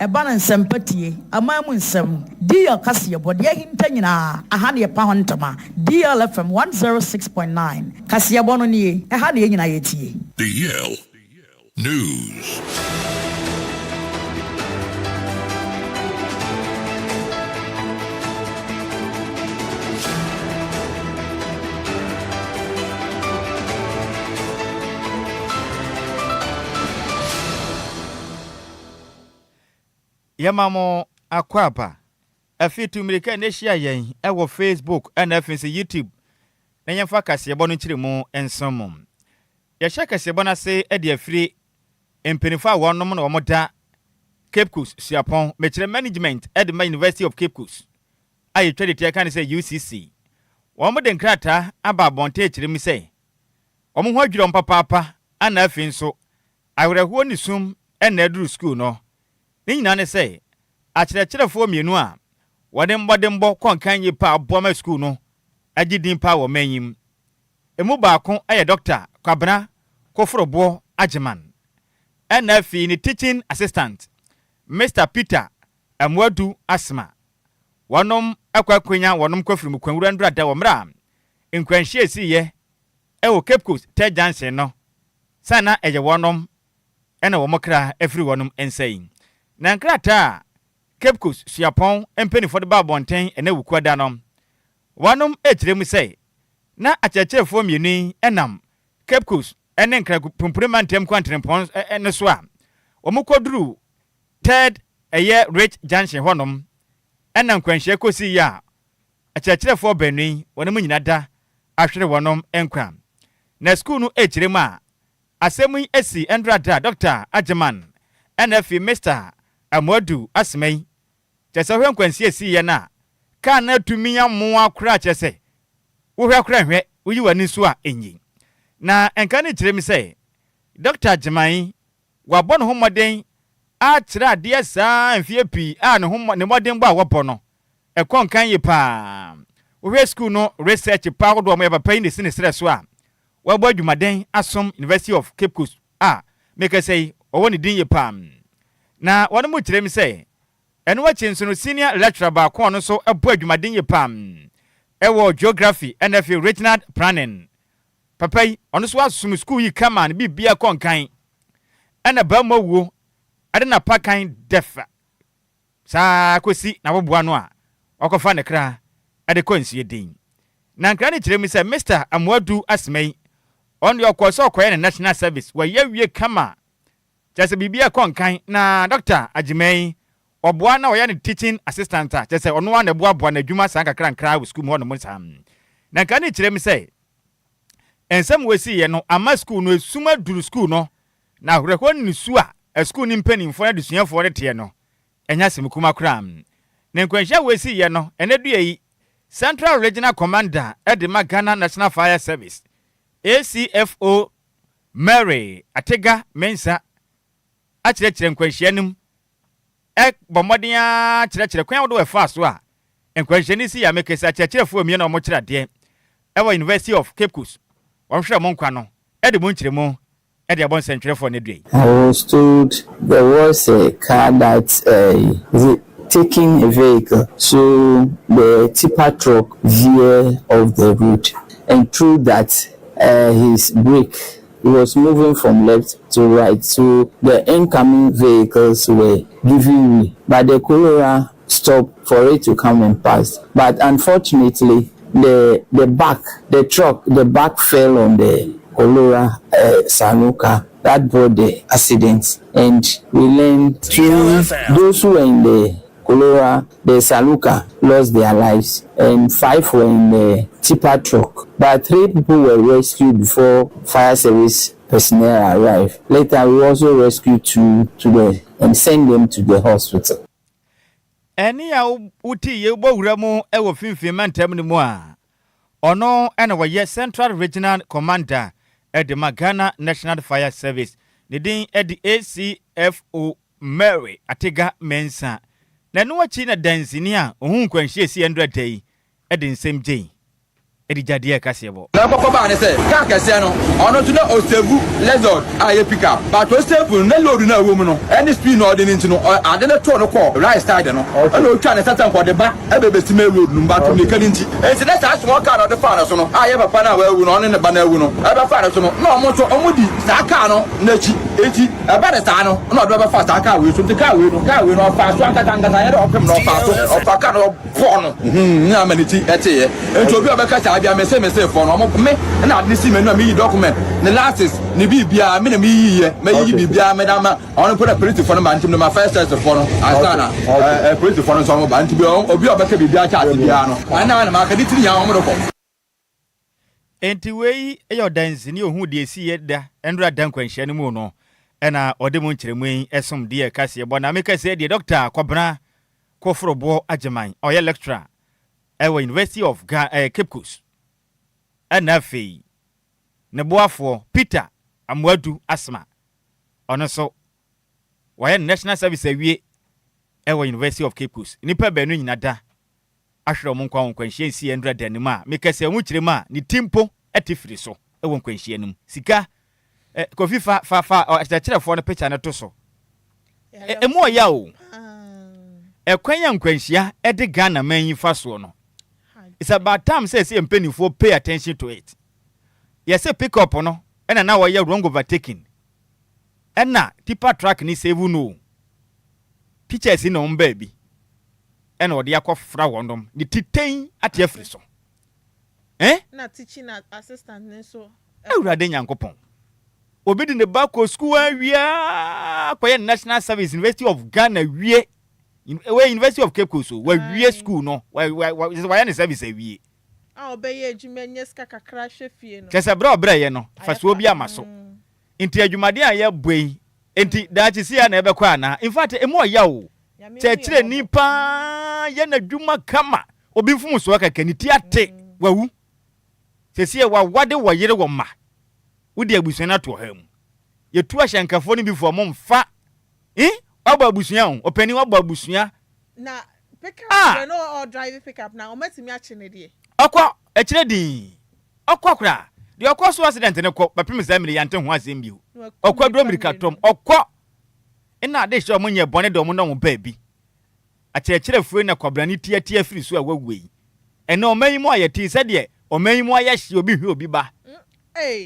eba na nsempati amamu nsem DL kase yebode hinta nyina aha ne pa hontama DLFM 106.9 kase yebono nie aha ne nyina yetie DL News. Yamamo akwapa afitu mirika neshia yen ewo Facebook and afinse YouTube na yemfa kasebo no nkiremu ensomo ya hya kasebo na se ede afiri empenifa wonom na womoda Cape Coast Siapon mechire management at the University of Cape Coast ayi twede tie kan se UCC womode nkrata aba bonte ekirem se omo ho adwiro mpapapa ana afi nso awreho ni sum na aduru school no nyina ne say akyerɛkyerɛfo mienu a wɔde mbɔdembɔ kɔnkan yi pa abɔma school no agidin pa wɔ manyim emu baako ɛyɛ Dr. Kwabena Koforobo Agyeman ɛna afi ni teaching assistant Mr. Peter Amwadu Asma wɔnom akwakwanya wɔnom kɔfiri mukwanwura ndrada wɔ mra nkwanhye esiye ɛwɔ Cape Coast Ted Johnson no sana ɛyɛ wɔnom ɛna wɔmokra afiri wɔnom ensɛyin na nkrata Cape Coast Siapon empenifo de ba bonten ena wukwada no wanom etiremu sei na akyerɛkyerɛfo mienu enam Cape Coast ene nkra pumpuremantem kwantrempon ene so a omukoduru Third eye Rich Junction honom ena nkwanhye kosi ya akyerɛkyerɛfo banu wonom nyina da ahwere wonom enkwa na school no etiremu a asɛmu esi endrada Dr. Agyeman ena fi Mr. Amwadu Asmai kyese hwe nkwansi esi ye na ka na tumi amu akura kyese wo hwe akura hwe uyi wani so a enyi na enka ne kyerem se Dr. Agyeman wabɔ no homoden a kyerɛ ade saa mfie pi a ne homoden bɔ a wɔpɔ no ɛkɔ nkan yi pa wo hwe school no research pa hodo mo papa yi ne sine sere so a wabɔ adwumaden asom University of Cape Coast a make say ɔwɔ ne din yi pa na wɔn mu kyerem sɛ ɛno wachi nso no senior lecturer ba ko no so ɛbɔ adwumaden yi pam ɛwɔ geography and regional planning papa yi ɔno so asum school yi kama ne bibia kɔnkan ɛna ba mo wuo ade na pakan defa saa kosi na boboa no a ɔkɔfa ne kra ade kɔnsie din na nkra ne kyerem sɛ Mr. Amwadu Asmai ɔno yɔkɔ so ɔkɔyɛ ne national service wɔ yɛwie kama Jesse bibia konkan na Dr. Agyeman oboa na oya ne teaching assistant a jesse ono wa na boa na adwuma san kakra nkra wo school mo no sam na kan ne kyerem say ensem wesi ye no ama school no esuma duru school no na ahoreko ni su a school ni mpanimfo na desuafo de te no enya semkuma kra na nkwanhia wesi ye no enedu yi Central Regional Commander Edema Ghana National Fire Service ACFO Mary Atega Mensa akyerɛkyerɛ nkwanhyianim bomodin akyerɛkyerɛ kwan wo fa so a nkwanhyiani si ya mekesa akyerɛkyerɛfo mie na ɔmo kyerɛ de ɛwɔ University of Cape Coast wɔhwɛ mo nkwa no ɛde mo nkyerɛmu ɛde abɔ nsɛntwerɛfo ne due. I was told there was a car that taking a vehicle, so the tipper truck veered off the road, and through that his brake, he was moving from left to right, so the incoming vehicles were giving way, but the Cholera stopped for it to come and pass. But unfortunately, the back fell on the Cholera Sanuka. That brought the accident, and we learned through those who were in the Cholera, the Saluka lost their lives, and 5 were in the tipper truck. But 3 people were rescued before fire service personnel arrived. Later, we also rescued 2 and sent them to the hospital. Any uti ye bowramu ewo finfin mantem ni mu a ono ena wo Central Regional Commander at the Ghana National Fire Service. The din at the ACFO Mary Atega Mensa. Na no wachi na dansini a ohun kwanhye si 100 yi e de nsem gye Edijade Kasiebo. Na papa ba ne say car kese no ono to na osevu lizard aye pick up but osevu na load na wo mu no any speed no de nti no ade na to no call right side no na o twa ne satan ko de ba ebebesi me road no ba to me kan nti enti na sa small car no de fa na so no aye papa na wa ewu no ne ba na ewu no ebe fa na so no na omo so omo di sa car no na chi eti ebe de sa no na do be fa sa car we so nti car we no fa so nkata ya de opem no fa so ofa car no po no na maniti ete ye enti obi obeka cha bia me say for no me na ade si me no me document the last ni bibia me na me yiye me yi bibia me da ma on put a pretty for no man tim no ma first test for no asana pretty for no so mo ba nti bi obi obeka bibia cha ate bia no na ma ka di tiri ya o mo do ko enti wei eyo dance ni ohun de esi ye da endra dan kwanhia ni mu no ena ode mu nkyeremu yi esom de kase bo na me kase de doctor Kwabena Kofrobo Agyemai oye lecturer ewa University of Cape Coast anafi ne boafo Peter Amwadu Asma ono so why national service awie ewa University of Cape Coast nipa benu nyina da ahwere mo nkwa nkwanhie si endra danim a mekase mu kyerem a ne timpo etifiri so ewa nkwanhie num sika kofi fa akyerefo no picture ne to so emu oya o ekwanya nkwanhia ede Ghana manyi fa so no. It's about time say mpenifo pay attention to it. Yes, pick up no and now we are wrong overtaking. And na tipa track ni save no. Teachers in on baby. And what they are called frawondom. The titain at your free so. Na teaching assistant so. Rather yankopon. Obid in the back of school we are National Service University of Ghana we University of Cape Coast where we school no why any service we obey adwuma ska kakra hwefie no kesa bra ye no fa so obi amaso enti adwumade a ye boi enti dachi sia na ebe kwa na in fact emo ya o chekire nipa ye na adwuma kama obi mfumu so kaka ni ti ate wawu sesie wa wade wo yire wo ma wudi abusu na to ha mu ye tu ahyankafo ni bifo mo mfa Aba abusuya o opani wa abusuya na pick up no or drive pick up na o matimi achine de akwa echire din akwa kura de akwa so accident ne ko papim zamiri yante ho asem bi akwa do amerika tom akwa ina de hye omunye bone de omu na wo ba bi achire fure na kwabrani tie firi so awawei ene omanyimu ayeti se de omanyimu ayahye obi hwe obi ba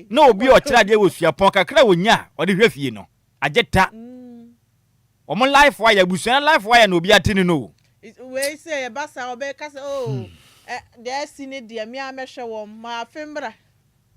no obi o kira de wo suapon kakra wonya o de hwe fie no ageta Omo life wire busuan life wire no obi atini no. We say basa obeka say there sine dia me amehwe wo ma fembra.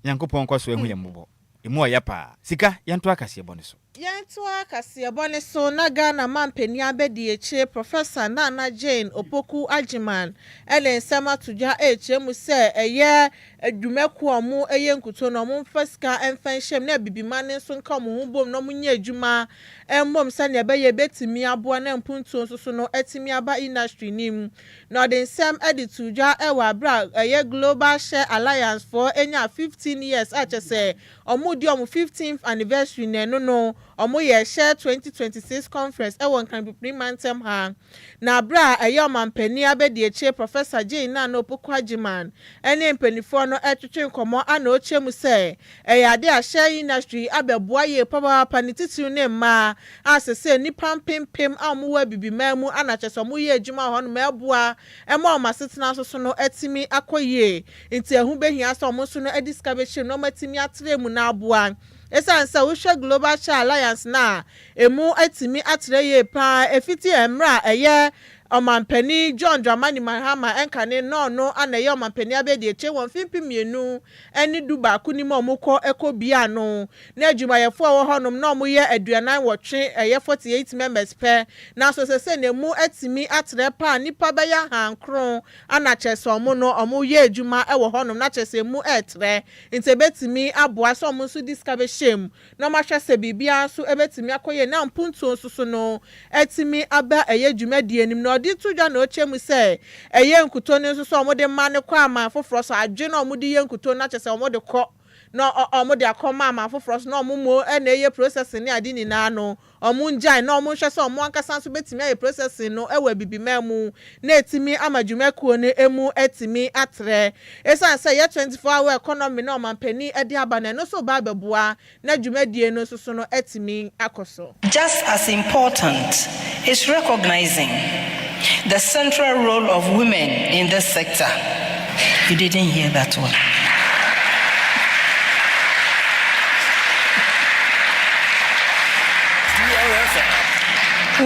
Yankopon kwaso ehu yembo. Emu oya pa. Sika yanto akase bone so. Yanto akase bone so na Ghana mampeni abedi eche Professor Nana Jane Opoku Ajiman ele nsema tuja eche mu se eye adwumaku omo eye nkuto no mo mfaska emfanshem na bibimane so nka mo hubom no munye adwuma embom sa ne be ye betimi aboa na mpuntu so no etimi aba industry nim no den nsem edituja ewa bra eye Global Share Alliance for enya 15 years achese omo di omo 15th anniversary ne no omo ye share 2026 conference ewon kan bi mantem ha na bra ayo mampani abedi eche Professor Jane Nana Opoku Agyemai ene mpanifo no etwetwe komo ana ochemu se eyade a share industry abeboa ye papa panititu ne ma asese ni pampempem amuwa bibimamu ana cheso mu ye adwuma ho no meboa ema o masetena so no etimi akoye nti ehu behia so mo so no ediskabehye no matimi atremu na aboa esansa wo hwe Global Share Alliance na emu etimi atreye pa efiti emra eye Omampeni John Dramani Mahama enkane no anaye omampeni abedi eche won fimpi mienu eni duba kunimo omukọ ekobia no na adwumayefo wo honom na omoye aduanan wotwe eye 48 members pe na so sese na mu etimi atre pa nipa beya hankron ana chese omo no omoye adwuma ewo honom na chese mu etre ntebetimi aboa so omo so diskabe shem na ma hwese bibia so ebetimi akoye na mpuntu so no etimi aba eye adwumadie nim no di tuja na ochemu se eye nkuto ne so so omode ma ne kwa ama foforo so adwe na omode ye nkuto na chese omode kọ no omo de akoma ma foforo so no omo mo na eye processing ni ade ni na no omo njai na omo hwe so omo ankasa so betimi aye processing no ewa bibima mu na etimi amadwumekuo ne emu etimi atre esan say ye 24 hour economy na omampani ade abana no so ba beboa na dwumadie no so no etimi akoso. Just as important is recognizing the central role of women in this sector. You didn't hear that one.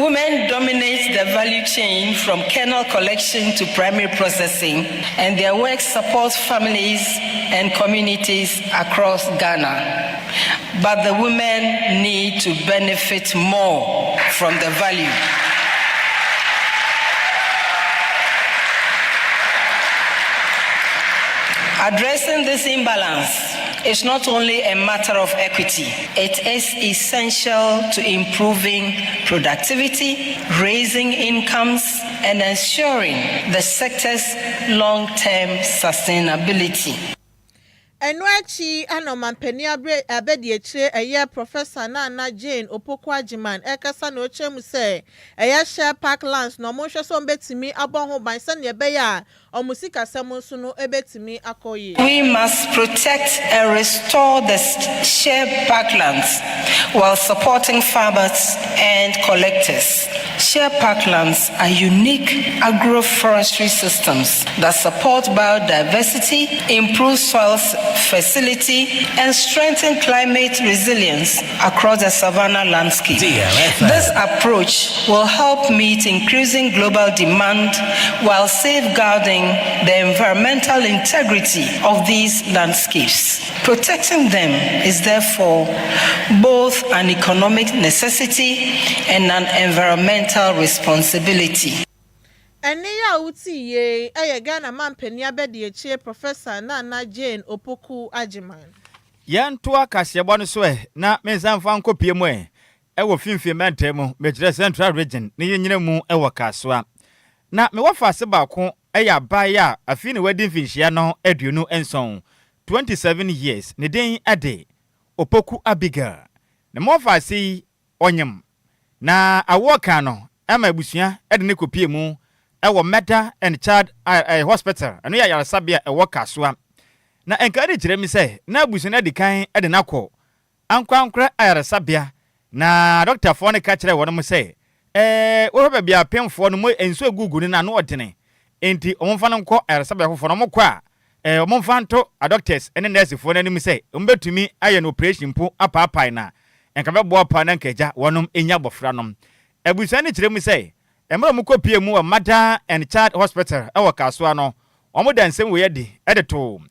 Women dominate the value chain from kernel collection to primary processing, and their work supports families and communities across Ghana. But the women need to benefit more from the value. Addressing this imbalance is not only a matter of equity, it is essential to improving productivity, raising incomes, and ensuring the sector's long-term sustainability. Enwachi anomampeni abedi echire eye Professor Nana Jane Opoku Ajiman ekasa na ochemu se eye share parklands no mo hwe so betimi abon ho ban se ne ebe ya omusika semu so no ebetimi akoye. We must protect and restore the share parklands while supporting farmers and collectors. Share parklands are unique agroforestry systems that support biodiversity, improve soil fertility, and strengthen climate resilience across the savanna landscape. DLFM. This approach will help meet increasing global demand while safeguarding the environmental integrity of these landscapes. Protecting them is therefore both an economic necessity and an environmental responsibility. Eni ya uti ye eye Ghana mampeni abedi echie Professor Nana Jane Opoku Ajiman. Yantoa kasiabo no so na mensanfa nkopie mu ewo finfie mentemu mejire Central Region ne yenyina mu ewo kasoa. Na me wafa se ba ko eya baya afi ne wedding finhia no aduonu enson 27 years ne den ade Opoku Abigail. Ne mofa si onyem na awoka no ama ebusua ede ne kopie mu ewo Meta and Child Hospital anu ya yaresabia ewo kasoa. Na Enquiries kire mi se na abusua na dikan ede nakọ ankwankra ayaresabia na doctor fo ne ka kire won mo se wo ba bia pemfo no mo enso egugu ni na no odene enti omfa no nkọ ayaresabia fofo no mo kọ a omfa nto a doctors ene nurse fo na ni mi se ombetumi aye no operation po apapai na enka be bo pa na nkaja wonom enya bofra nom abusua ne kire mi se emra mo kopie mu wa Meta and Child Hospital ewo kasoa no omo dansem we yedi edeto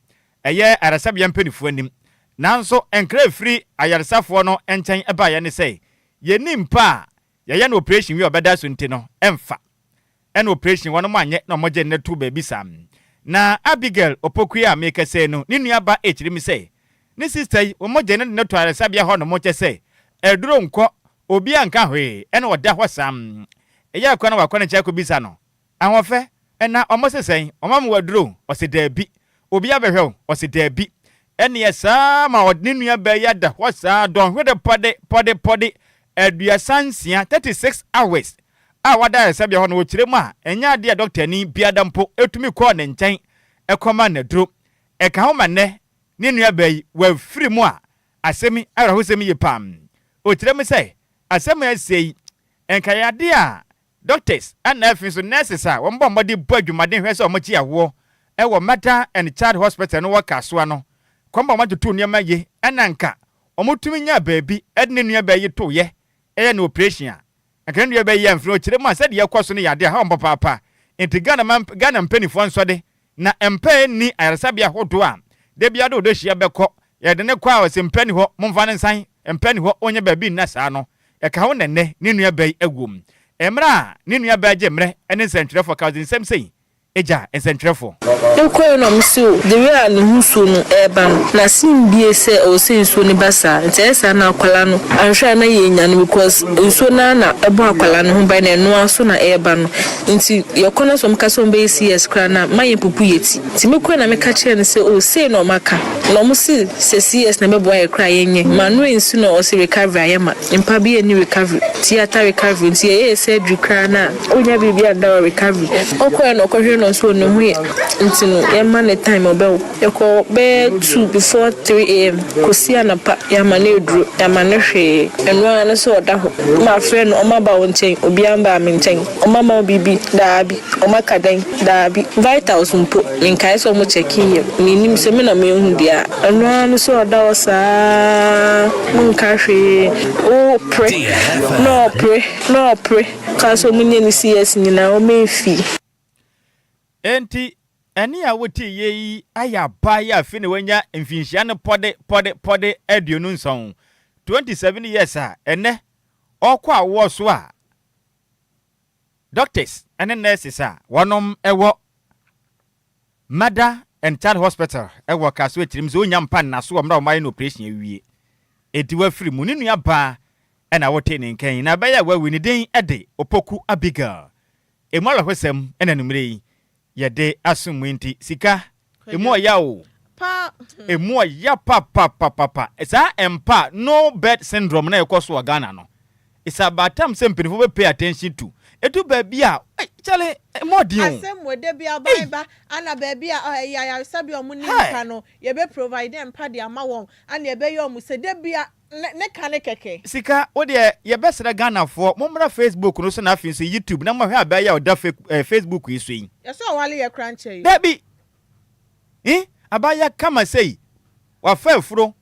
eye ayaresabia mpenifo anim nanso enkra free ayaresafo no enchen eba ye ne se ye nimpa ye no operation wi obeda so nti no emfa en operation wono manye na moje ne tu baby sam na Abigail Opoku ya make say no ni nuaba echiri mi se ni sister wo moje ne to ayaresabia ho no mo che se eduro nko obi anka hwe en oda ho sam eye akwa na wakwa ne cha ko bisa no ahofe na omosesen omam waduro osidabi obi abehwe osidabi ene yesa ma odni nuaba ya da ho sa don hwede pode aduasansia 36 hours a wada sabia ho no wo kire mu a enya ade doctor ni biada mpo etumi ko ne nchen ekoma na duro eka ho manne ni nuaba yi wa firi mu a asemi ara ho semi ye pam o kire mu sai asemi asei enka ya de a doctors and nurses so nurses a won bombo de badwumaden hwe se omochi awo ewo Meta and Child Hospital no waka so no kwamba ma tutu niam ye enanka omotumi nya baabi edne nuaba yi to ye eye na operation a aka nuaba yi amfro kire mu ase de yakoso no yade ha ombo papa enti Ghana mpanifo nsode na empa ni ayaresabia hodo a de bia do hia beko ye de ne kwa wase mpani ho momfa ne nsan empani ho onye baabi na saa no eka ho nenne ni nuaba yi agum emra ni nuaba je mre ene sentire for cousin sem sei eja ensentrefo Enquire no mso the way an huso no eban na sim bie se o se nso ni basa ntesa na akwala no anhwa na yenya no because nso na ebo akwala no ho ba na no aso na eban no nti yekona so mka so mbe CS kra na maye pupu yeti ti mekwa na meka kire ne se o se no maka no mo se CS na mebo aye kra yenye manu nso no o se recovery ayema mpa bie ni recovery theater recovery nti ye se dru kra na onya bibia anda recovery okwa no kohwe no so no hu nti no yema ne time obel yeko be 2 before 3 am kosia na pa yama ne dru yama ne hwe enwa na so oda ho ma friend o ma ba wonchen obi amba me nchen o ma ma bibi daabi o ma kadan daabi vitals mpo Enquires o mo checking ye minim se me na me hu dia enwa na so oda o sa mun ka hwe o pray no pray ka so munye ni CS nyina o me fi enti eni a woti ye aya ba ya fi ne wanya mfinhia ne pode aduonu nson 27 years a ene okwa wo so a doctors and nurses a wonom ewo Mother and Child Hospital ewo kaso etirim zo nyampa na so omra omai no operation awie edi wa firi mu ne nua ba ena wote ne nkan na ba ya wa wini den ede opoku Abigail emala hwesem ena numre yede asumwinti sika emu ya o pa emu ya pa esa empa no bed syndrome na ekoso Ghana no it's about time some people will pay attention to etu baby a chale more dio asem we de bia ba ana baby a ya sabi omu ni nka no ye be provide empa de ama won ana ye be yo mu se de bia ne kane keke sika wo de ye be sere Ghana for momra Facebook no so na afin so YouTube na mahwe aba ya oda Facebook yi so yi ye so wale ye crunch yi baby abaya kama sei wa fa furo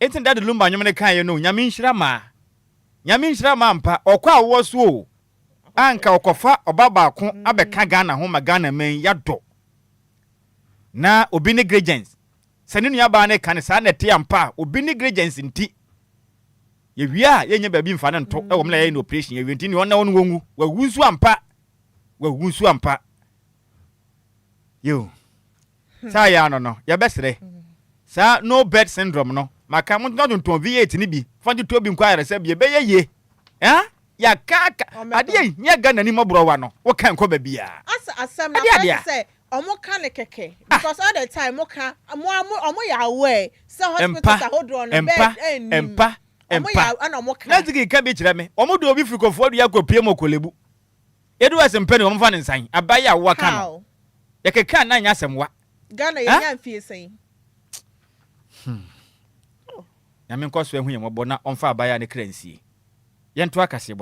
enti dad Lumba nyom ne kan ye no nyame nhyira ma mpa okwa wo so o anka okofa obaba ko abeka Ghana ho ma Ghana men yado na obi negligence sane nua ba ne kan sa na te ampa obi negligence nti ye wia ye nya baby mfa ne nto e wo mla ye no operation ye nti ni wona wonu wongu wa wunsu ampa yo sa ya no ya besre sa no bed syndrome no maka mo no don V8 ni bi fanti to bi Enquires se bi be ye ya kaka ade nya Ghana ni mabro wa no wo kan ko ba bia asem na say omo kan ne keke because all the time omo ya aware so hospital hold on empa ana omo kan na zigi ka bi kire me omo do obi frikofo do ya ko pie mo kolebu edu asem omo fa ne nsan abaya wo ka no ya keke na nya asem wa Ghana ye nya mfie sen na me nkoso ehu ye mo na onfa abaya ne kransie yento akase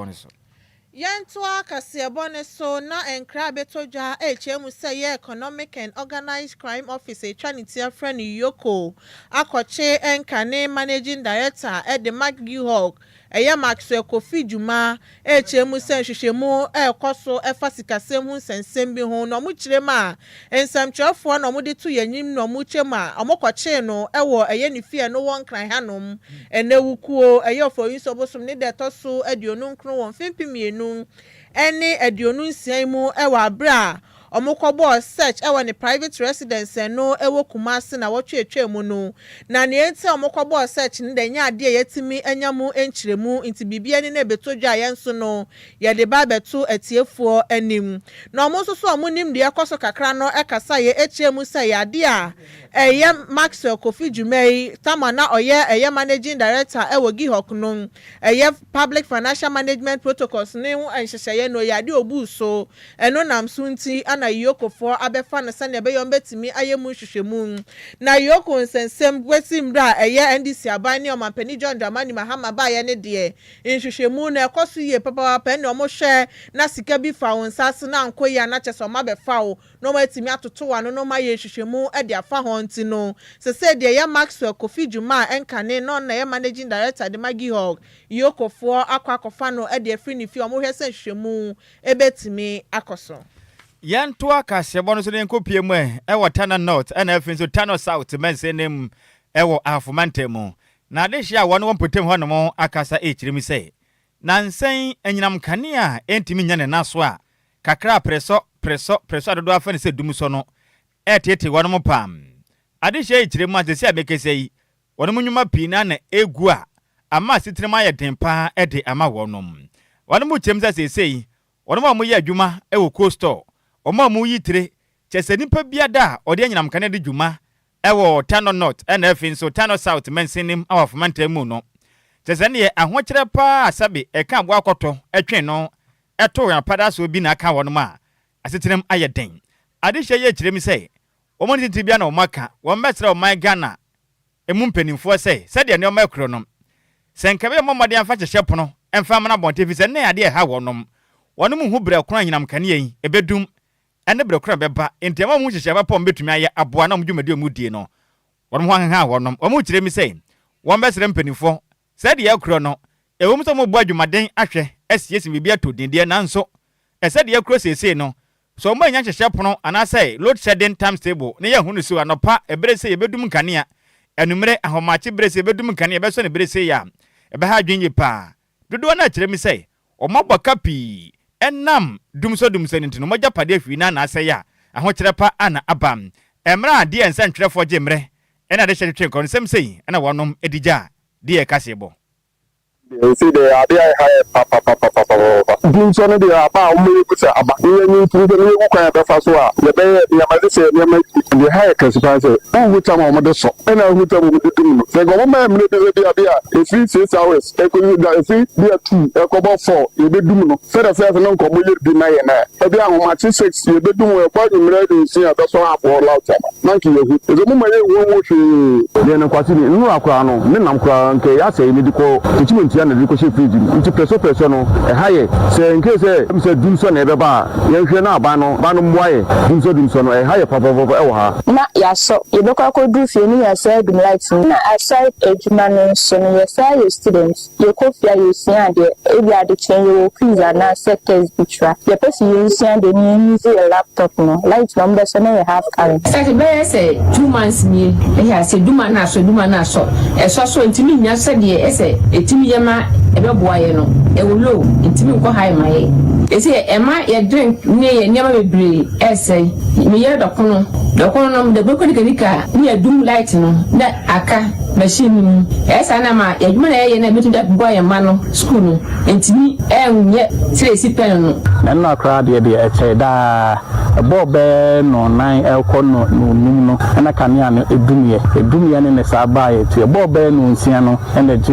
bone so na enkra betoja echemu say ye economic and organized crime officer Trinity friend Yoko akoche enkane managing director at the McGee eye Maxwell Kofi Juma echemu say hwehwemu ekoso efasikasem hu sensem bi ho no mu kirema ensamchofo no mu de to yanyim no mu chema omokoche no ewo eye ni fie no won kran hanom enewukuo eye ofo yisobosum ne de toso aduonu nkro won fimpimienu ene aduonu nsian mu ewa abra omokobo search ewa ne private residence no ewo Kumasi na wotwe mu no na ne enti omokobo search ne de nya ade yetimi anyamu enchiremu nti bibia ne na betodwa yenso no ye de ba beto atiefuo anim na omososo omonim de yakoso kakra no ekasa ye echiremu say ade a eye Maxwell Kofi Jumai tamana oye eye managing director ewo Gihok no eye public financial management protocols ne hu anhyehye no ya de obu so eno nam sunti na Yoko for abefa na sane be yom betimi ayemu hwehwemu na Yoko nsensem wesim bra eye NDC aban ne omampani John Dramani Mahama ba ye ne de nhwehwemu na ekoso ye papa ne omo hwe na sika bi fa wonsase na ankoya na cheso ma be fa wo no matimi atoto wa no ma ye hwehwemu e de afa ho nti no se se de ye Maxwell Kofi Juma enkane no na ye managing director de Magihog Yoko for akwakofa no e de free ni fi omo hwe se hwehwemu e betimi akoso yanto akase bono so ne nkopie mu e Tana North and afin so Tana South men se nem e wo afomante mu na de hia wono wonpotem ho no mo akasa echiri mi se na nsen enyinam kane a entimi nya ne naso a kakra preso preso do afa ne se dum so no etete wono pam ade hye kyire mu atese abekese yi wono nwuma pina na egu a ama sitrema ye dempa ede ama wonom wono mu kyem sesei wono mu ye adwuma wo coastal omo mu yitire kyese nipa biada ode anyinam kane de dwuma ewo Tano North and efin so Tano South mensinim awafomanta mu no kyese ne ahokyere pa asabe eka abo akoto etwen no eto ya pada so bi na aka wonom a asetrem aye den ade hye ye kyire mi sei omo ni tibia na omaka wo mesra o man Ghana emu mpanimfo sei sede ne omakro no senkebe momode amfa kyehye pono emfa mana bonte fi se ne ade ha wonom wonom hu bre kron anyinam kane yi ebedum ene bre kron beba ntema mu kyehye ba pom betumi aye aboa na mdwumade mu die no wonom ho ha wonom omo kyire mi sei wo mesra mpanimfo sede ye kro no ewom so mo bo adwumaden ahwe asiesi bibia to dindie nanso sede ye kro sesei no so mo anya kyehye pono anase load shedding time table ne ye hunu so anopa ebre sei ebedum kanea enumere ahomache brese ebedum kanea beso ne brese ya ebe ha dwenye pa dodo na kyerɛ mi sɛ ɔmabɔ kapi enam dumso ntino mogya pade afi na na asɛ ya aho kyerɛ pa ana abam emra de ensa ntwerɛfo gyemre ɛna de hyɛ twɛn kɔnsɛm sei ɛna wɔnom edigya de ɛkasebo you see the idea high papa so no dey about me put about you to the new kwa be so a the be ya ma say ya ma the high classifier who with am o so and who tam we do no say go ma me be bia if 6 hours e ko if be 2 e ko bo 4 e be dum no say the first no ko mo ye bi na ye na e bia ho ma 6 e be dum e kwa ni mre de si a be so apo lout na ki ye hu e mo ma ye wo hwe de no kwati ni nu akwa no ne nam kwa nke ya say me di ko teachment ya na di ko she free nti preso no e haye se nke se dum so na e be ba ye hwe na aba no mwaye dum so no e haye papa e wo ha na ya so e be kwa ko du fie ni ya say dum light na aside ejuma no so no ya say your students ye ko fia you see ade e bi ade chen you quiz na sectors bitra ye person you see ade ni use a laptop no light number so na you have current say be say 2 months ni e ya say duma na so e so ntimi nya se de e say etimi ye ma ebe boaye no e wo low ntimi nko high mai e say e ma ye drink ni ye nyama bebre e say me ye dokono no de boko dika ni adum light no na aka machine mu e say na ma ye dwuma na ye na betu da boaye ma no school no ntimi e nye tracy pen no na crowd ye de e say da bobe no 9 elko no num no na kanea no edum ye ne sa ba ye to bobe no nsia no na je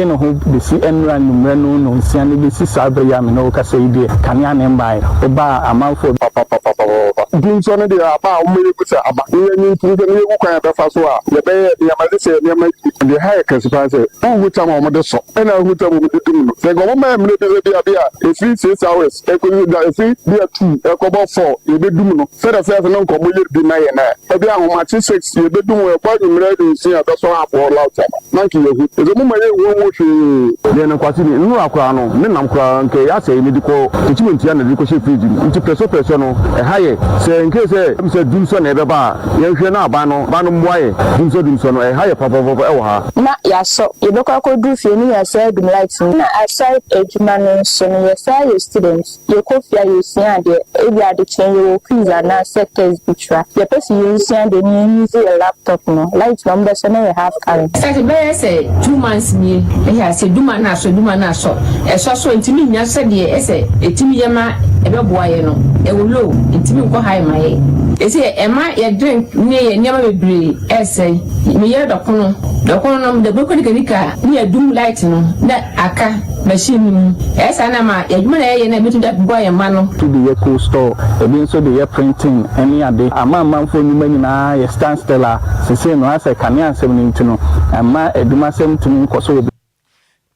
no ho be si enra numre no nsia no be si sabre ya me no ka say die kanea ne mbai oba amanfo dum so no de aba o me kusa aba ni nti de ne ku kan be fa so a ye be ya ma se ne ma de high classifier who with am o de so na who tam o de dum no se go ma me de bia e 6 hours e ko da e fi bia 2 e ko bo 4 e be dum no se da first no ko mo ye bi na ye na e bia ho ma 6 e be dum e kwa ni mre de si a be so apo lout na ki ye hu e mo ma ye wo hwe de no kwati ni nu akwa no ne nam kwa nke ya se ni diko teachment ya na diko she free nti preso no e haye se nke se dum so na e be ba ye hwe na aba no mwaye dum so no e haye papa e wo ha na ya so e be kwa ko du fie ni ya say dum light na aside ejuma no so no ya say your students ye ko fia you see ade e bi ade chen you quiz na sectors bitra ye person you see ade ni use a laptop no light number so na you have current say be say 2 months ni e ya say duma na so e so ntimi nya se de e say etimi ye ma e be boaye no e wo low ntimi nko high mai e say e ma ye drink ni ye nyama bebre e say me ye dokono no de boko dika ni adum light no na aka machine mu e say na ma ye dwuma na ye na betu da boaye ma no to the eco store e bi so the printing any ade ama fo nyuma nyina ye stand still a se no asa kanea asem ni ntino ama eduma asem tumi nko so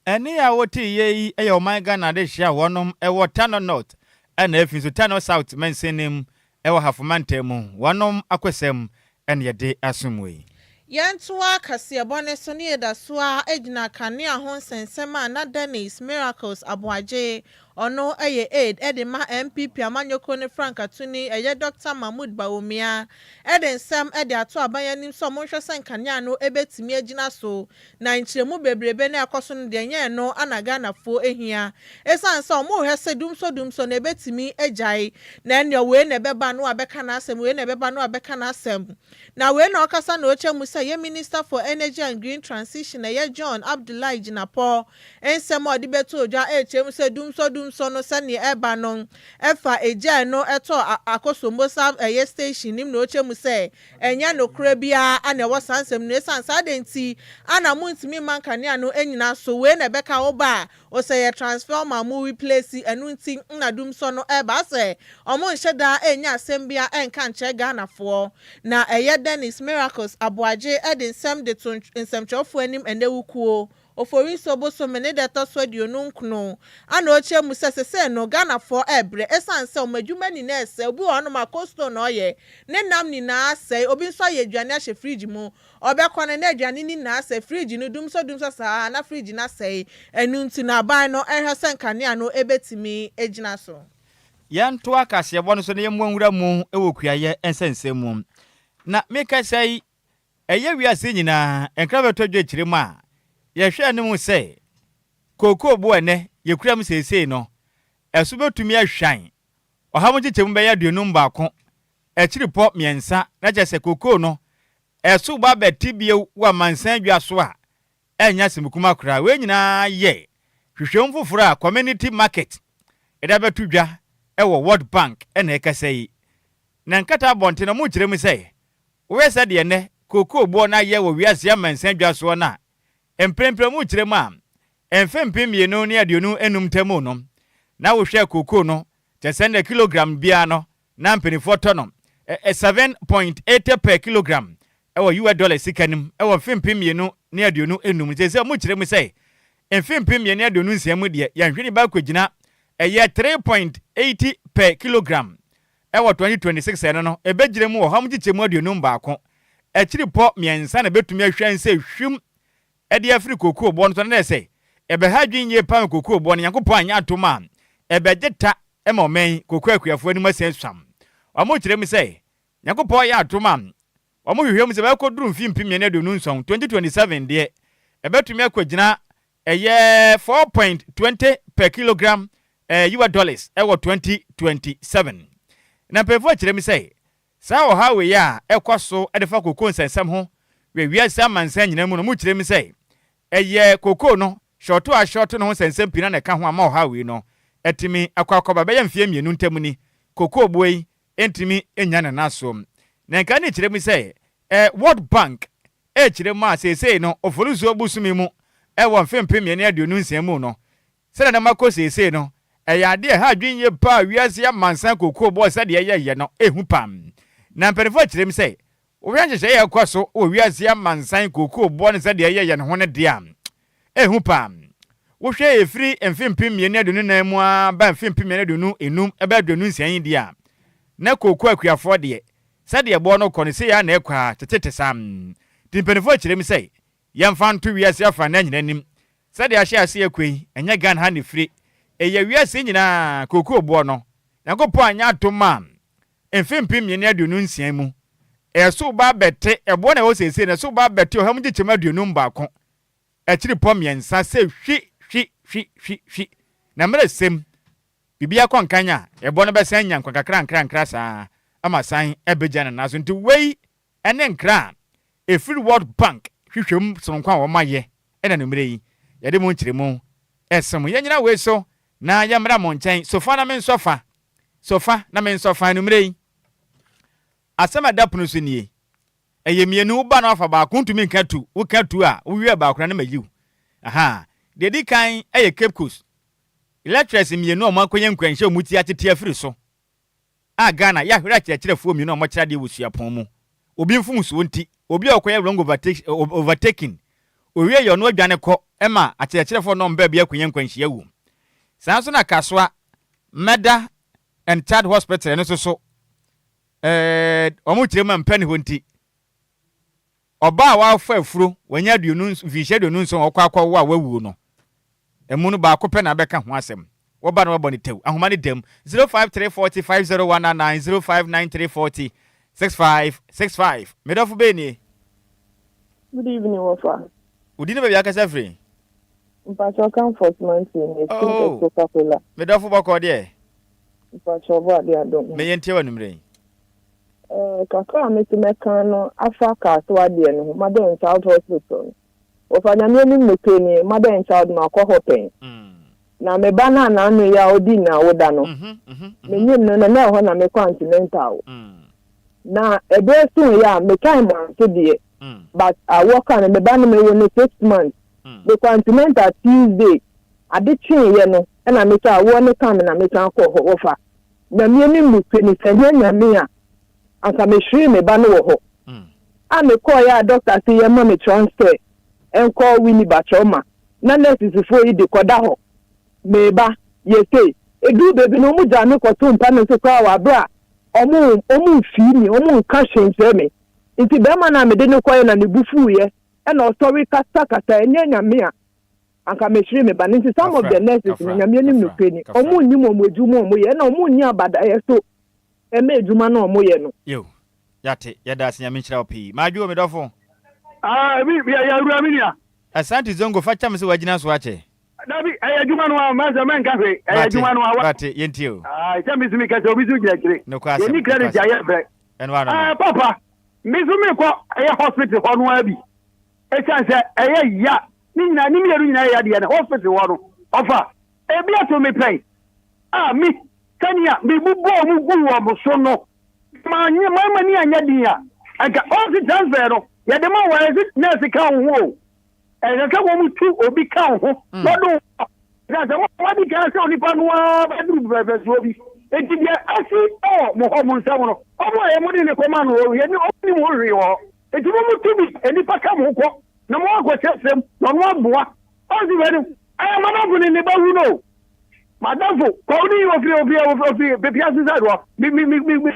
eni ya woti ye e yo man Ghana de hia wonom e wo Tano North and efin so Tano South mensenim e wo hafomanta mu wonom akwesem en ye de asumwe Yantua Kasiabone Sonia da Sua Ejna Kania Hon Sensema na Dennis Miracles Adjoa Agyei ono eye aid edema MPP amanyoko ne Frank Atuni eye Dr. Mahmoud Bawumia eden sam ede ato abanyanim so mo hwese nkanya no ebetimi agina so na nkyeremu bebrebe na akoso no de nye no anaga na fo ehia esan so mo hwese dumso na ebetimi agyae na enyo we na beba no abeka na asem we na beba no abeka na asem na we na okasa na oche musa ye Minister for Energy and Green Transition eye John Abdullahi Jinapo ensem odi beto Adjoa Agyei se dumso no sani eba no efa agyae no eto akoso mbosa eye station nim na oche musa enya no kura bia ana wo sansem no sansa denti ana muntimi mankane ano enyina so we na beka oba o say ye transformer mu replace enu nti na dumso no eba se omo nheda enya asembia enka nche Ghana fo na eye Dennis Miracles Adjoa Agyei edin sem de to nsemchofo anim enewukuo ofori so boso mene de to so aduonu nkuno ana oche mu sesese no Ghana fo ebre esanse omadwuma ni na ese obi ono makosto no ye ne nam ni na ase obi nso ye aduane ahye fridge mu obekone na aduane ni na ase fridge no dumso sa na fridge na ase enu nti na ban no ehwese nkane no ebetimi egina so yanto akase bo no so ne yemwanwura mu ewokuaye ensense mu na meka sai eye wiase nyina Enquires Adjoa Agyei ma yehwe ne mu se koko bo ene yekuram sesei no eso betumi ahwan ohamugye chemu be ya duonum baako ekiripo miensa na jese koko no eso ba betibie wa mansan adwa so a enya semukuma kura we nyina ye hwehwem foforo a community market eda betudwa ewo World Bank ena ekasei na nkata bonte no mu kirem se we se de ne koko bo na ye wo wiase mansan adwa so na emprempre mu kirem a emfempem ye no ne aduonu enum temu no na wo hwe koko no tesende kilogram bia no na mpenifo to no 7.80 per kilogram ewo $US sikanim ewo mfempem ye no ne aduonu enum se mu kirem se emfempem ye ne aduonu nsiamu de ya hwene ba kwagina eye 3.80 per kilogram ewo 2026 eno no ebegirem wo ham gichemu aduonu baako ekiripo miensa na betumi ahwan se hwim ede afri koko bo no na se ebe ha dwinye pam koko bo no Yankopon anya atoma ebe geta ema omen koko akuafo ani masensam omo kirem se Yankopon ya atoma omo hwehwem se ba koduru mfimpim ne do nunson 2027 de ebetumi akwagina eye 4.20 per kilogram $US ewo 2027 na pefo kirem se sa o ha we ya ekwaso edefa koko nsensam ho we wiase amansan nyina mu no mu kirem se eye koko no shorto a shorto no sensem pina na ka ho ama o ha we no etimi akwakoba be yamfie mienu ntam ni koko boyi entimi enya na naso na nka ne kirem se World Bank kirem a sesei no ofoluzo busumi mu ewo mfempem mienu aduonu nsiam mu no se na mako sesei no ade ha dwinye pa wiase amansan koko bo se de ye no ehu pam na mperefo kirem se owianje ye kwaso o wiase amansan koko bo ne se de ye no ho ne de am ehu pam wo hwe efiri mfempem mienu aduonu na mu a ba mfempem mienu aduonu enum ebe aduonu nsian de a na koko akuafo de se de bo no kone se ya na ekwa tetete sam timperefo kirem se yemfa nto wiase afa na nyinanim se de ahye ase ekwe enya Ghana ha ne firi eye wiase nyina koko bo no Yankopon anya atoma mfempem mienu aduonu nsian mu eso ba bete ebo na wo sese na so ba bete o ham gichema aduonu baako ekiripo miensa se hwi na mre sem bibia konkanya ebo no besa nya nkra sa ama san ebejana naso nti wei ene nkra efiri World Bank hwehwem sonkwa wo maye ena no mre yi yade mu nkiremu esem yenyina we so na yamra mo nchen sofa na men sofa no mre yi asema dapunu so nie eyemienu ba na afa ba kuntumi nkatu wukatu a wuwie ba akora na mayiw aha dedi kan eye Cape Coast electricity mienu o makonye nkwanhye omuti atete afiri so a Ghana ya hwera kyerefo mienu o mokyera de wusuapon mu obi mfum so nti obi okoye wrong overtaking owie yo no adwane kɔ ema akyerefo no mba bia konye nkwanhye awu sanso na kaswa Meda and Child Hospital no so omu kirema mpani ho nti oba wa afa afuro wanya aduonu vishe aduonu nso okwa wa wawu no emu no ba ko pe na beka ho asem Woba no boni tew. Ahoma ne dem 053405019 059340655. Medofo be ni. Good evening, Wafa. Udine be biaka safri. Mpacho comfort mountain. Oh. Medofo bako de. Mpacho bo ade adom. Me yentie wanumre. Kakra me meka no afa ka so ade no Mother and Child Hospital. Wafa nyame ni mekeni Mother and Child ma akọ hopen. Na me ba na anu ya odi na woda no. Me nyim no na ho na me continental. Na ebe so ya me kan man so de. But I work on me ba na me won 6 months. The continental Tuesday ade twen ye no na me ka wo ne kan na me kan ko Wafa. Na me ni mekeni sanye nyame a aka me hwe me ba no wo ho. A me call ya doctor say ya ma me transfer. En call Winnie Bachoma. Na nurses fo yi de koda ho. Me ba ye say edu baby no mu ja me ko to mpa no so kwa wa bra. Omu fi mi, omu ka hwense me. Nti be ma na me de no koye na ne bufu ye. E na story kata enya nyame a. Aka me hwe me ba nti some of the nurses na nyame nim no peni. Omu nim omu ejumu omu ye na omu nyi abada ye so. Eme ejuma na omu ye no. Yo. Yate, yada asinyame nchira opi. Majuo medofo. Mi ya ruaminia. Asante zongo facha mse wajina so ache. Dabi ejuma no ma men kafe. Ejuma no wa. Bate yentio. Chami simi ka so bizu gina kire. No kwase. Ni credit ya yebre. Enwa no. Papa, mizumi ko hospital ho no abi. E chance ya. Ni na ni meru nyina ya de na hospital ho no. Ofa. Ebi ato me pay. Mi kania mi bubo mu gu wo mo so no. Ma ni anya dia. Aka all transfer no. Ya de ma wa nurse ka ho. Ka wo mu tu obi ka ho. No do. Na se wa di ka se oni pa no ba du be so bi. Enti dia asi mo ho mo nsa no. Omo e mo di ne ko ma no o ye ni o ni mo ri ho. Enti mo tu bi eni pa ka mo ko. Na mo ko chesem no no aboa. O di we ni. Aya ma na bu ni ba hu no. Madam fo ko ni ofi be asisa do. Mi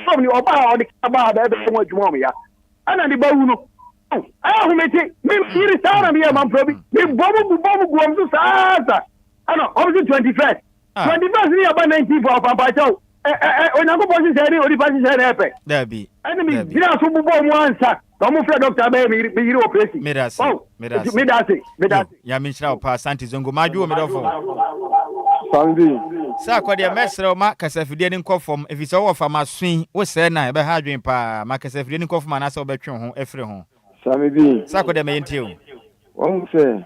so ni oba o di ka ba be mo adwuma mo ya. Ana di ba hu no. Aya hu meti mi iri sara mi ya man probi. Mi bobu guam so sa. Ana obviously 21st. 21st ni aba 19 for papa chow. Onyango bosi se ni odi pasi se na epe. Dabi. Ani mi dina so bubo mu ansa. Ko mo fre doctor be mi yiri operation. Medasi. Ya minchira opa asante zongo majuo medofo. Sambi. Sa kwade mesre ma kasafidie ni nkofom efise wo fa maswin wo se na ebe ha adwen pa ma kasafidie ni nkofom anasa obetwe ho efre ho. Sambi. Sa kwade me yentio. Won se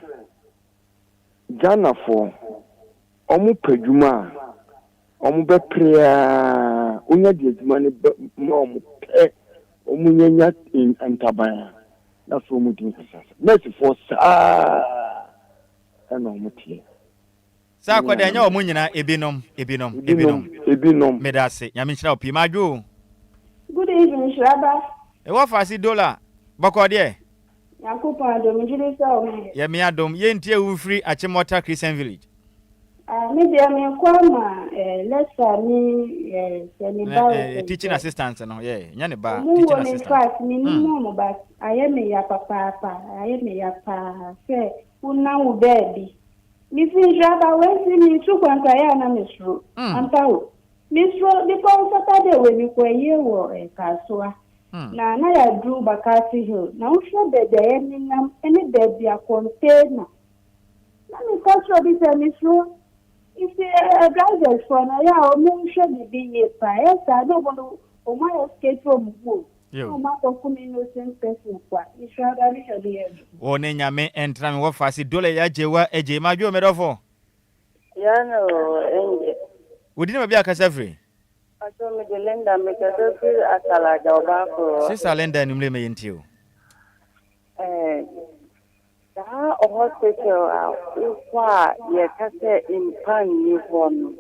Ghana for omu pedwuma omu be prea onya de adwuma ne omu pe omu nyanya antaban na so omu din sasa next for ana omu tie sa kwade anya omu nyina ebinom medase nyame nchira opi majo. Good evening, Nhyiraba. E wa fasi dollar bakode Yakupa adom jiri sa o. Ya mi adom yentie ufri Achimota Christian Village. Me dia me kwama lesa ni seniba teaching assistant no nya ne ba teaching assistant. Fact ni mo ba ayeme ya papa ayeme ya pa se una u baby. Mi fi Nhyiraba we ni tu kwanta ya na misro. Antawo. Misro di ko Saturday we ni ko ye wo kasoa. Na ya drew Bakasi Hill. Na usho bede any baby a container. Na mi kasho bi se misro. If the drivers for na ya o mu usho bi ye pa. Esa no bono o ma escape from go. O ma to kumi innocent person kwa. Nhyiraba ni shodi e. O ne nyame entra me wo fasi dole ya Adjoa Agyei majo medofo. Ya no enje. Wodi ne ba akasafre. Aso me de Linda me kasafre asala joba ko. Sister Linda ni mle me yentio. Da hospital ukwa ye kase impan ni hono.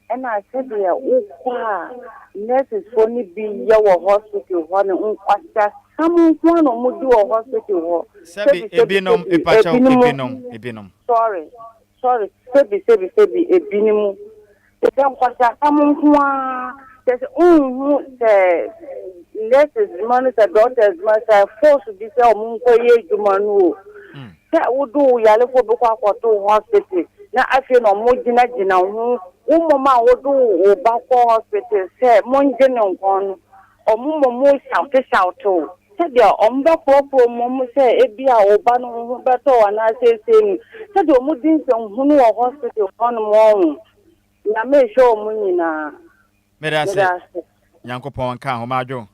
Ena said ya ukwa nurses for ni bi ye wo hospital hono unkwasa samu kwano mudu wo hospital ho. Sabi ebinom epacha ebinom. Sorry. Sebi ebinimu. Ete kwasa samu kwa there's the nurses man the doctors man say force bi say omunko ye jumanu. Say would do yale for bukwa to hospital. na afi no mo gina ho umoma wodo wo ba ko hospital say mo ngene nkon omumo mo shout o said omba popo mo say ebia wo ba no ho beto wana sese ni said o mo din se hunu wo hospital on mo na me show mo nyina medase Yankopon ka ho majo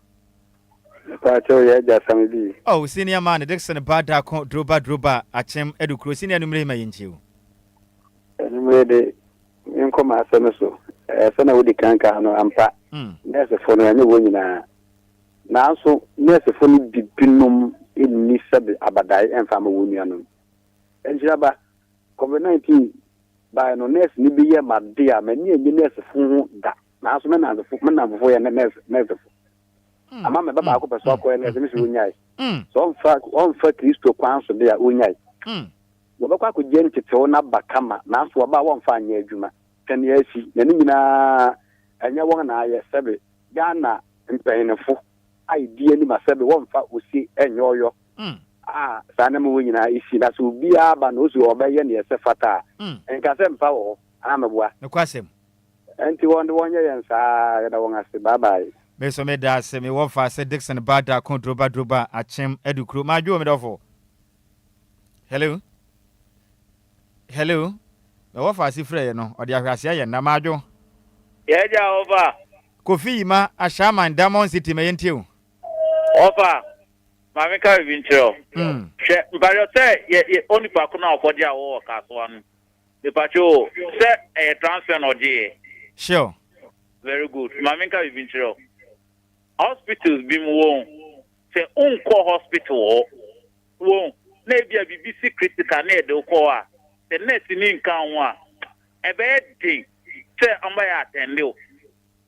Pacho ya ja Sammy. Oh, senior man Dixon Bada droba achem edukro senior numre ma yinchiu. Numre de nkoma aseme so. Sana wodi kanka no ampa. Nese fo no anye wonyina. Na so nese fo ni bibinum ni sabe abadai emfa ma wonua no. Nhyiraba COVID-19 ba no nese ni biye made a mani enye nese fo da. Na so na fo ya nese fo. Ama me baba akọ peso akọ nese mi so wonyai. So on fa Kristo kwan so de a wonyai. Wo ba kwa ko je ntete na bakama na so ba won fa anya adwuma. Kan ya si na ni nyina anya won na aye sebe Ghana mpenefo idea ni masebe won fa osi enyoyo sana mu nyina isi na so bia ba no so obaye na yese fata enka se mfa wo ameboa no kwasem enti wonye yensa na won ase bye bye me so me da se me won fa se Dixon Bada droba achem edukro majo me dofo hello me won fa si frɛ no odi ahwase aye na majo yeja over Kofi ma ashaman Diamond City me yentiu over mami ka vincho she mbayo se ye onipa ko na ofodi awo kaso anu the pacho se transfer no je sure very good mami ka vincho hospitals bi mu won se unko hospital won na bia BBC critical na de ko a the net ni nkan ho a ebe din se amba ya attend o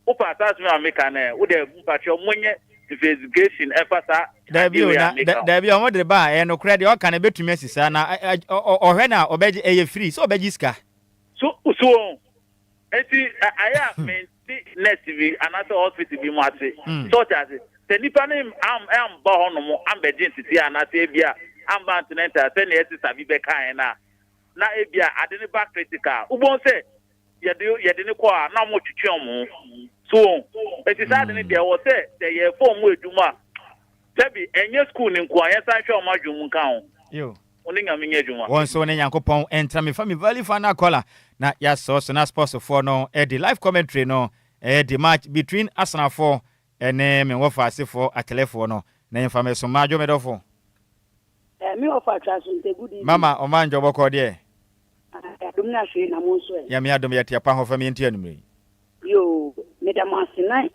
upa asas me ameka na wo de mpacho monye investigation efasa Dabi o mo de ba no credit o kan betumi asisa na ohwe na obeji eye free so obeji ska so eti aya menti net bi anata hospital bi mo ate so chase te nipa ne am ba ho no mo ambeji ntiti anata ebia amba antinenta te na esi sabi be kan na ebia ade ne ba critical ubon se yede ne kwa na mo twetwe omo so eti sad ne de wo se de ye form edwuma tabi enye school ni nko aye san hwe omo adwum kan yo oninga menye edwuma won so ne Yankopon entra me family valley fan akola na ya so na sports for no the live commentary no the match between Arsenal for ene me wo fa asefo akelefo no na infame so majo medofo me ofa translate good evening mama o manjo boko de adum na hwe na mo so ya me adum ya tia pa ho fa me ntia numre yo madam asina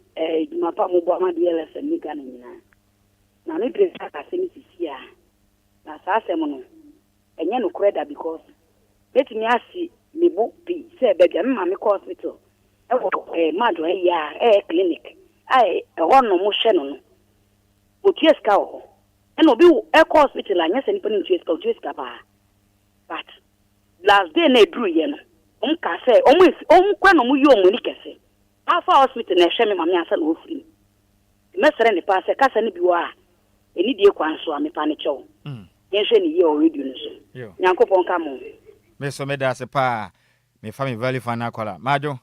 mapa mo bo ma DLFM ni Ghana nyina na ne dresa ka se ni sisia na sa asem no enye no kreda because let me asi me bo bi se be ga me hospital e wo madu ya clinic ai no mo hwe no o tieska o e no bi e hospital anya se ni pani tieska ba but last day na dru ye no ka se kwa no mu yo mo ni kese afa hospital na hwe me mama asa na ofiri mesere ni pa se kasa ni biwa eni die kwan so amepa ne chew yen hwe ni ye o radio no so Yankopon ka mo me so me da se pa me family valley fan akola majo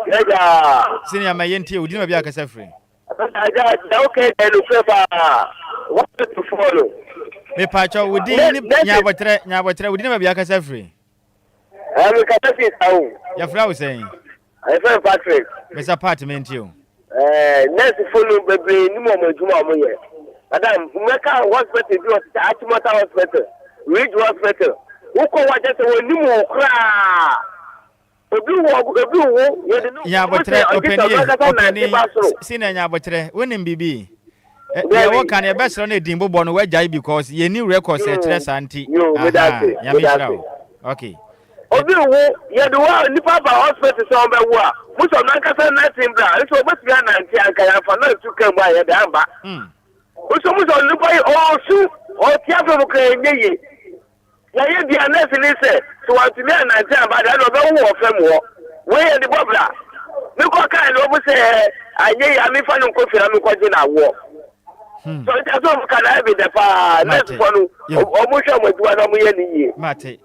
yeja senior ma yentie odi na bia kasa free okay then favor what to follow me pa cho odi ni nyabotre odi na bia kasa free me kasa free tawo ya fra wo sen I say Patrick Mr. Apartment you next follow bebre ni mo adwuma mo ye madam meka hospital bi hospital Achimota hospital Ridge hospital uko waje se woni mo kra obi wo ye de no ya botre openi sina nya botre wonim bibi ya wo kan e besro na edin bobo no wajai because ye new record se tre santi ya mishra okay obi wo ye do wa nipa ba hospital so be wo a muso na nkasa na timbra so obetu ya na nti anka ya fa na tu kan ba ye da amba muso nipa o su o ti afa ko enye ya ye bia na se ni se so wa ti na nti amba da no be wo fam wo we ye di bobla mi ko kan lo bu se anye ya mi fa no ko fira mi ko ji na wo So that's all can I be the pa next one omusha mweduwa na muye niye mate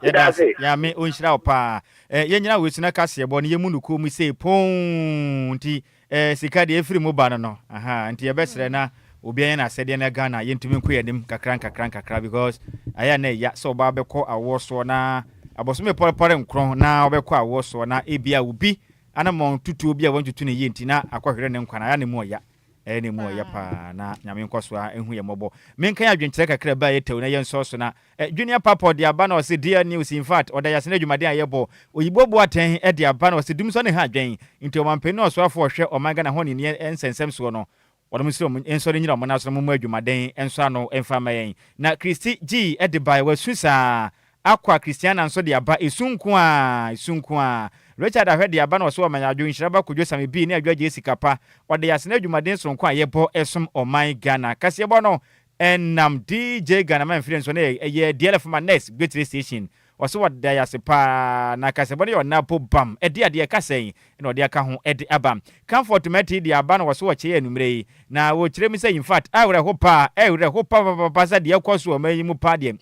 ya me onhyira pa yenyina wesuna kase ebo ne yemu nuko mu sei pon nti sika de efiri mu ba no aha nti ye besere na obi anya na asede na Ghana yentumi nko yanim kakran because aya na ya so ba beko awoso na abosume pore nkron na obeko awoso na ebia obi anamon tutu obi a wantutu ne yenti na akwahwere ne nkwana ya ne mu ya ene mu ya pa na nyame nkoso a ehu ye mobo menkan adwenkyere kakra ba yetew na yenso na junior papa de aba na o se dear news in fact oda yase na dwumade ayebo oyibobo aten e de aba na o se dumso ne ha adwen nti o mampeni no so afo hwe o manga na honi ne ensensem so no wọ́n musiro enso ne nyira mo na so mo adwumaden enso ano emfa mayen na Christy G e de bai wasusa akwa Christiana nso de aba esunku a Richard ahwede aba na so amanya adwo Nhyiraba Kwadwo Sammy bi ne Adjoa Agyei Sikapa ode yase na adwumaden sonko a yebo esom oman Ghana kase ebo no enam DJ Ghana man friends so na ye DLFM next great station waso wada yase pa na kase ebo ne yona po bam ede ade kase na ode aka ho ede aba comfort meti de aba na waso wache enumre na wo kire mi say in fact awre ho pa sa de yakoso o mayi mu pa de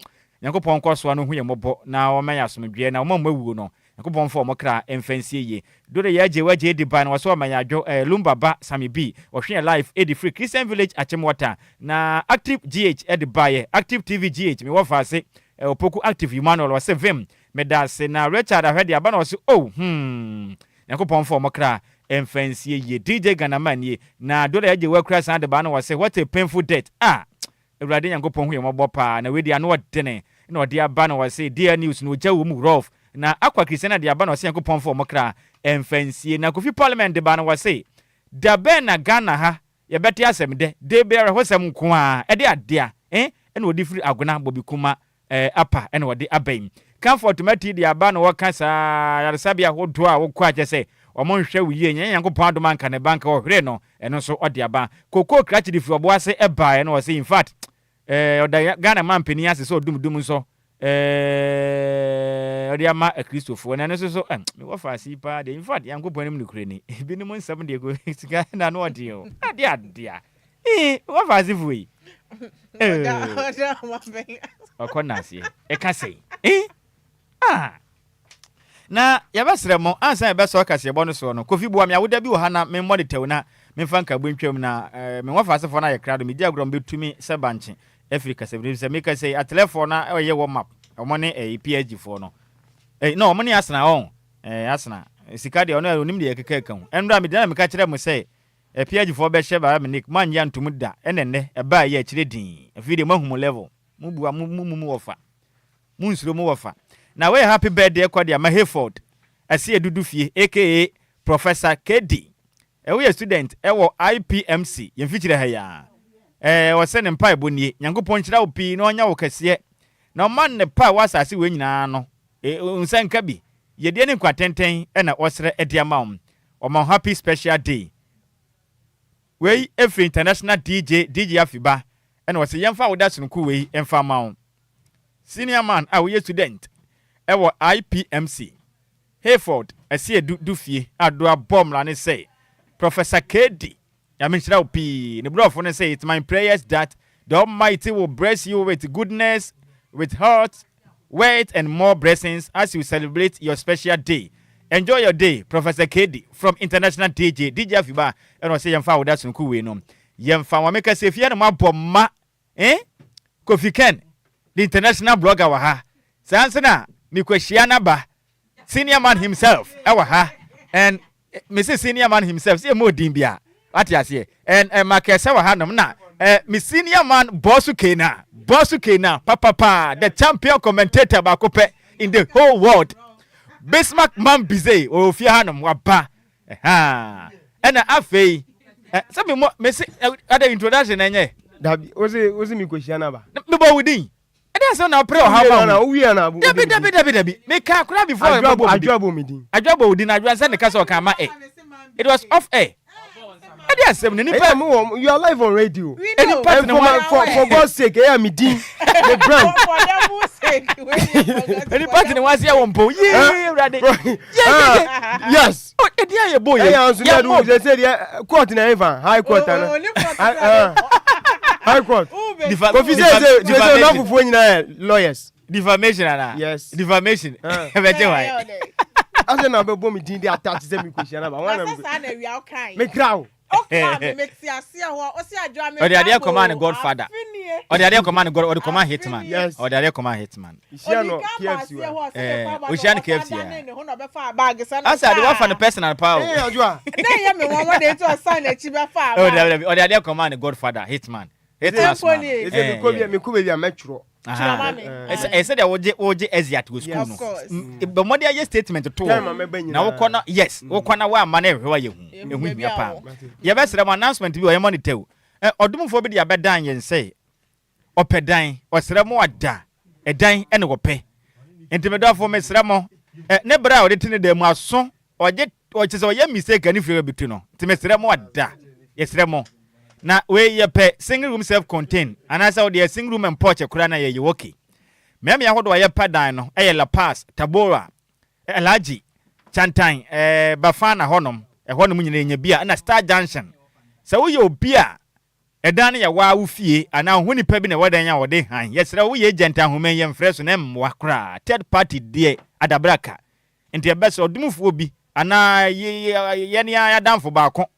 Yankopon koso no hu ye mobo na o man yasomdwe na o man mawu no Yankopon fo mo kra emfansie ye do de Agyei di ban waso man yadwo Lumba ba Sammy B o hwe live edi free Christian Village Achemwater na active GH edi baye active TV GH me wo fa se opoku active Emmanuel wase vim me da se na Richard ahwede aba na wase Yankopon fo mo kra emfansie ye DJ Ghana man ye na do de Agyei kra san de ba na wase what a painful death Ewurade Yankopon hu ye mobo pa na wedi ano dene na ode aba na wase dear news no jawu mu rough na akwa Christiana de aba na wase Yankopon fo mo kra emfansie na Kofi Parliament de ba na wase da ben na Ghana ha ye beti asem de be hosem nko a ede adea ene odi firi agona bobi kuma apa ene ode aban comfort mati de aba na wakasa yaresabia hodo a wokwa kyese omo nhwe wiye nya Yankopon adoma nka ne banka ohwere no eno so ode aba koko krachi de firi obo ase eba ene wase in fact oda Ghana man peni ase so dum so ode ama Christopher na no so me wo fa si pa de in fact Yankopon nim nukure ni bi ni mo nsam de go sika na no ode o ade wo fa si fuyi oda ma ben okona sie e ka sei na yabasre mo ansa yabaso kase ebo no so no Kofi bua me awoda bi wo ha na me monitor na me fanka bwentwam na me wo fa se fo na ye krado me di agrom betumi se banche Africa se bi se me ka sei atelefon na ye wo map omo ne PhD fo no no omo ne asna on asna sika de ono onim de ye keka kan enra me de na me ka kire mo sei PhD fo be hye ba me nik man ya ntum da enenne e ba ye kire din afide mahum level mu bua mu wofa mu nsuro mu wofa na we happy birthday Kwadia Maheford asi edudu fie aka Professor KD we student wo IPMC yemfichire ha ya wo se ne mpa ebonie Yankopon kira opi na onya wo kase na man ne pa wasase we nyina no nsanka bi ye de ne kwatenten na osre ediama o happy special day we every international DJ afiba na wo se yemfa wo da sunku we emfa ma senior man we student ewo IPMC Hayford asi edu fie adoa bom la ne say Professor KD yamenchira opi ne brofo ne say it's my prayers that the Almighty will bless you with goodness, with health, wealth and more blessings as you celebrate your special day. Enjoy your day, Professor KD from International DJ Afiba and say yemfa wo da sunku we no yemfa wa make say fie no maboma Kofi Ken the international blogger wa ha sansana ni kwahia ba senior man himself ewa ha and Mr. Senior man himself say mo din bia ati ase and makese wa ha nom na me senior man Bosu Kena papa the champion commentator ba kope in the whole world Bismarck man bize o fia ha nom wa ba and afei sabi mo me say other introduction enye dabi ozi mi kwahia na ba me bo wudin so na pray how about we na dabi make cry before Adjoa Bomidin Adjoa Odin Adjoa send the case o kama it was off air you are live on radio for God's sake Midin the brand for devil's sake any party no was here wompo yes e dia ye boy say court na even high court na High court. Lawyers. Defamation, yes. Defamation. I said, "I'm going to be attached to me question." Me crow. Or the other command Godfather. Or the other command God or the command hitman. Yes. Or the other command hitman. We shan't KFC. I said, the one for the personal power. Hey, Adjoa. Or the other command Godfather hitman. Hitman. Is it me could be a metro? I said I would Asia to school. But what are your statement to now? Corner, yes, what corner where money who are you? Your best announcement to your money tell. Or do for be a bad dying and say, or per dine, or Seramo da, a dine and a pay. Intimidate for Miss Ramo, never out it in the mason, or yet, or just a young mistake, and if you're between to Miss Ramo da, yes, Ramo. Na we ye pe single room self contained and as out the single room and porch kura na ye woki me me ahodo ye padan no La Paz Tabora Alaji Chantan Bafana honom honom nyina nya bia na Star Junction se wo ye obia edan ya wa wo fie ana ho nipa bi na wadan ya wode han yesra wo ye genta homen ye mfreso na mwa kra third party die adabraka enti e bese odumfo obi ana ye ne ya danfo ba ko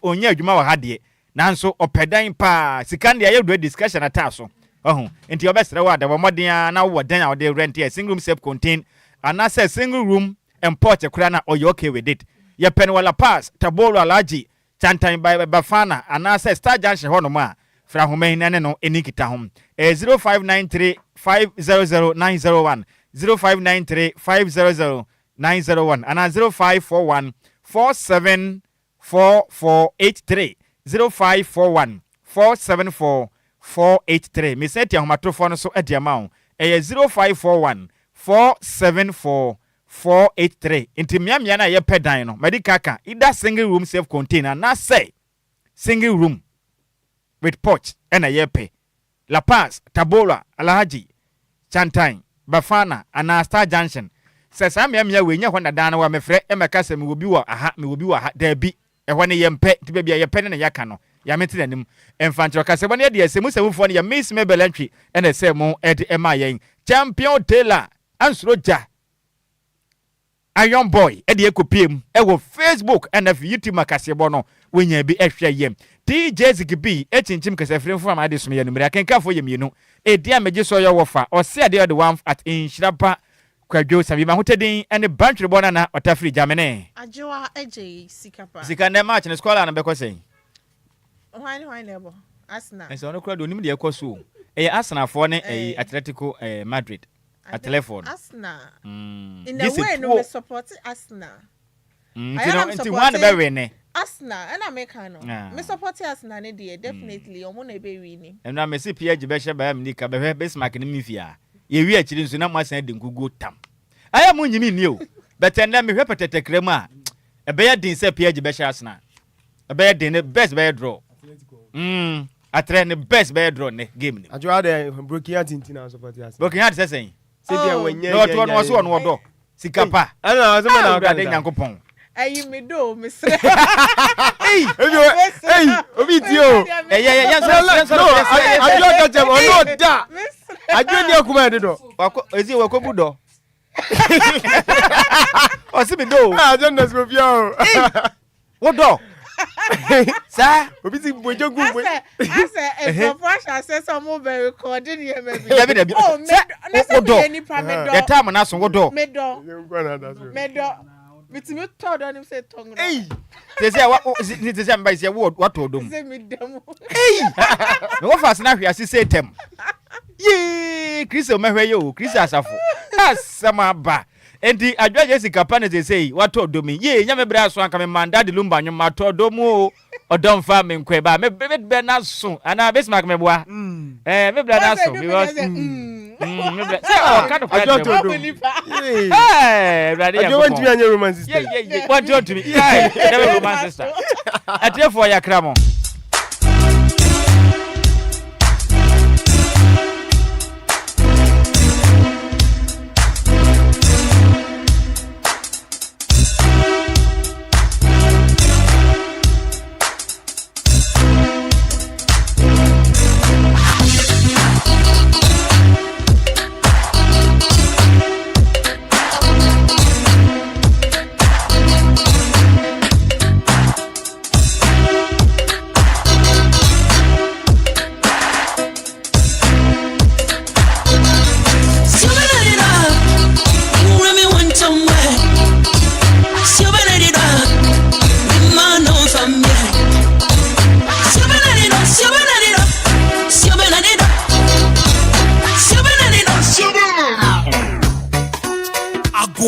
onya adwuma wa ha de nanso opedan pa sikande aye do discussion ataso enti obesere wa da bomoden na wo dan a wo rent a single room self contained and na say single room and porch kura na oyo okay with it ye pen wala pass tabolo alaji chantan by bafana and na say Star Junction ho no ma fra homen ne no enikita hom 0593 500 901 0593 500 901 and 0541 474483 0541 474 483. Me set your microphone so at the amount. 0541 474 483. Inti miamiana ye pedano. Medicaka. Ida single room self contained and not say single room with porch and a yepe. La Paz, Tabora, Alhaji, Chantain, Bafana, and Star Junction. Says I'm yamia when you want to dana wa me fre e makase me obi wa aha me obi wa ha there be e hwane yempe ti bia ye pene na yaka no ya meti nanim emfantro kase bone de asemu semufo ne ya miss me belantwi e na se mo e de ema yen champion tailor ansroja Iron boy e de ekopiem e wo Facebook and of YouTube makase bo no wenya bi ehwe yem DJ Zikibi e chinchim kase fremfo am ade som ye numere akenka fo ye mienu e dia meje so yo wofa o se ade the one at Nhyiraba Kwadwo Sammy ma hotedin ene bantwe bona na otafri jamene Adjoa Agyei Sikapa sika na match na scholar na beko sen why nebo Arsenal enso no kura do nim de ekoso Arsenal for ne Atletico Madrid at Teleford Arsenal in the way no support Arsenal nti one be win Arsenal and Americano me support Arsenal ne dey definitely omo na be win and na me see PSG be she ba am nika be Bismarck ni mfia ye wi akiri nso na masan de nkugo tam aya mu nyimi ni o but en na me hwe petetekre mu a e be ya din se PSG be she Arsenal e be ya din best be draw atre ne best be draw ne game ni Adjoa de broken heart intina support Arsenal broken heart say say se bia wenye no to no so no do Sikapa ana so na ka de nyankopon ayi me do me say hey obi ti o yes no Adjoa ka jam no da Adjoa ni akuma de do wako ezi wako budo o si me do Adjoa na so bia o what do sa obi ti bojo gu I say if professional say some be recording here maybe oh me na say any pa me do the time na so what do me do bitimi to do nim say tongue hey say what ni say mba say what to do say me dem hey no fast na hwe asise tem ye Chris o mehwe yo Chris asafo asama ba enti Adjoa Agyei Sikapa ne say what to do me ye nya me bra so anka me manda de Lumba nyom ma to do mu odom fa me nkwe ba me be na so ana Bismarck me boa me bra na so because me bra say o kind of Adjoa to do Adjoa want me anya romance sister yeah what want me never romance sister atefo ya kramo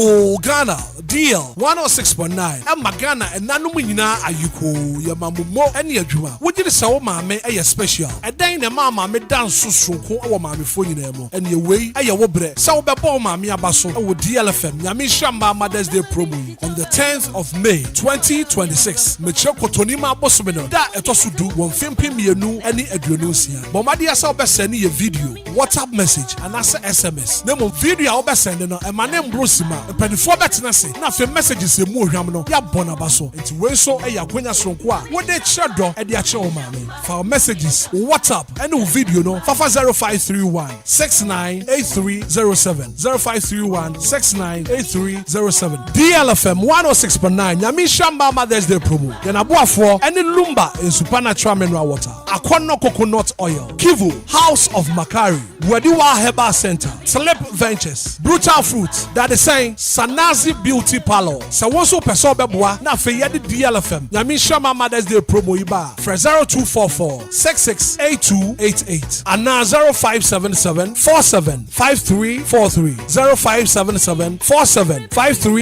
Oh, Ghana, DL 106.9. Emma Ghana and Nanumina Ayuko, Yamamumo, and Yajuma. Would you say, Mamma, a special? A day in a mamma, me dance so strong, or mammy for you, and your way, a wobre, so bebo mammy abaso, or DLFM, Yamishamba Mother's Day promo on the 10th of May 2026. Mechoko Tonima Bosomino, that it also do one film me new any Adrenusia. Bomadia Salba sending a video, WhatsApp message, and answer SMS. Nemo video I'll be sending, and my name Brosima, a penny for Bettinasi. Now, for messages, a more Ramano, ya Bonabaso, it's Wenso, a Yaquina Sonkwa, what they shadow at the actual mammy. For messages, WhatsApp, and no video, no, Fafa 0531 698307 0531 698307 DLFM 106.9 Yami Shamba Mother's Day promo. Then Abua for any Lumba in supernatural mineral water. Aquano coconut oil. Kivu, House of Makari. Wadiwa Herbal Center. Celeb Ventures. Brutal Fruits. That is saying Sanazi Beauty Parlor. Sawoso Peso Bebwa. Na Feyedi DLFM. Yami Shamba Mother's Day promo iba. For 0244 668288. And now 0577 475343. 0577 4753.